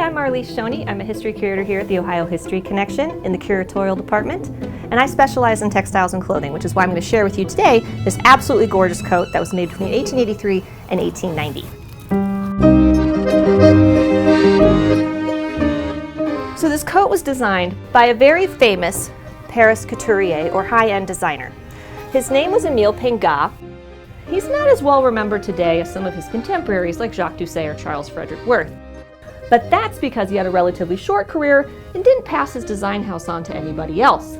I'm Marlise Schoeny. I'm a history curator here at the Ohio History Connection in the curatorial department, and I specialize in textiles and clothing, which is why I'm going to share with you today this absolutely gorgeous coat that was made between 1883 and 1890. So this coat was designed by a very famous Paris couturier or high-end designer. His name was Emile Pingat. He's not as well remembered today as some of his contemporaries like Jacques Doucet or Charles Frederick Worth. But that's because he had a relatively short career and didn't pass his design house on to anybody else.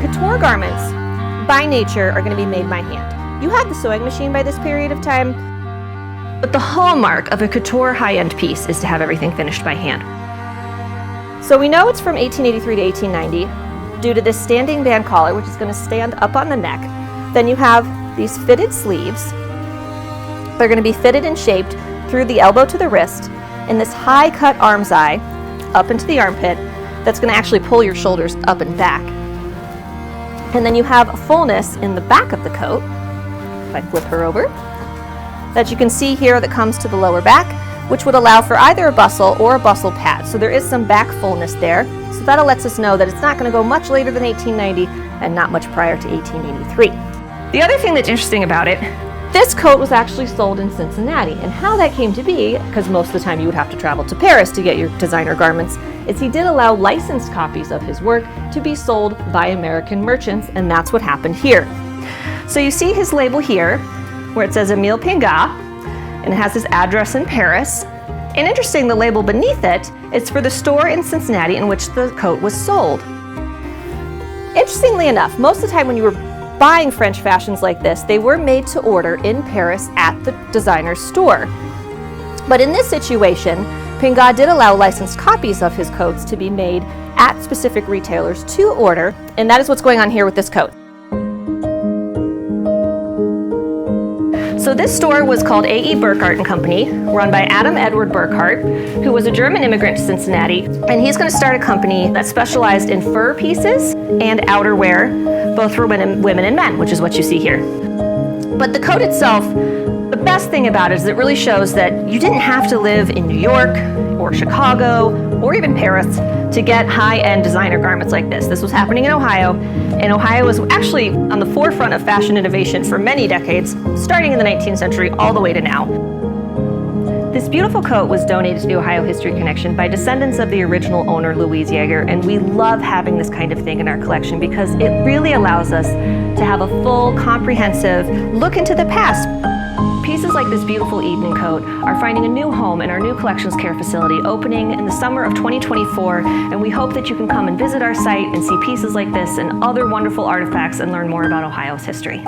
Couture garments, by nature, are going to be made by hand. You had the sewing machine by this period of time, but the hallmark of a couture high-end piece is to have everything finished by hand. So we know it's from 1883 to 1890 due to this standing band collar, which is going to stand up on the neck. Then you have these fitted sleeves. They're going to be fitted and shaped through the elbow to the wrist in this high cut armscye up into the armpit that's going to actually pull your shoulders up and back. And then you have a fullness in the back of the coat, if I flip her over, that you can see here that comes to the lower back, which would allow for either a bustle or a bustle pad. So there is some back fullness there. So that lets us know that it's not going to go much later than 1890 and not much prior to 1883. The other thing that's interesting about it, this coat was actually sold in Cincinnati, and how that came to be, because most of the time you would have to travel to Paris to get your designer garments, is he did allow licensed copies of his work to be sold by American merchants, and that's what happened here. So you see his label here, where it says Emile Pingat, and it has his address in Paris. And interesting, the label beneath it is for the store in Cincinnati in which the coat was sold. Interestingly enough, most of the time when you were buying French fashions like this, they were made to order in Paris at the designer's store. But in this situation, Pingat did allow licensed copies of his coats to be made at specific retailers to order, and that is what's going on here with this coat. So this store was called A.E. Burkhardt & Company, run by Adam Edward Burkhardt, who was a German immigrant to Cincinnati, and he's going to start a company that specialized in fur pieces and outerwear, both for women and men, which is what you see here. But the coat itself, the best thing about it is it really shows that you didn't have to live in New York or Chicago or even Paris to get high-end designer garments like this. This was happening in Ohio, and Ohio was actually on the forefront of fashion innovation for many decades, starting in the 19th century all the way to now. This beautiful coat was donated to the Ohio History Connection by descendants of the original owner, Louise Yeager, and we love having this kind of thing in our collection because it really allows us to have a full, comprehensive look into the past. Pieces like this beautiful evening coat are finding a new home in our new collections care facility opening in the summer of 2024, and we hope that you can come and visit our site and see pieces like this and other wonderful artifacts and learn more about Ohio's history.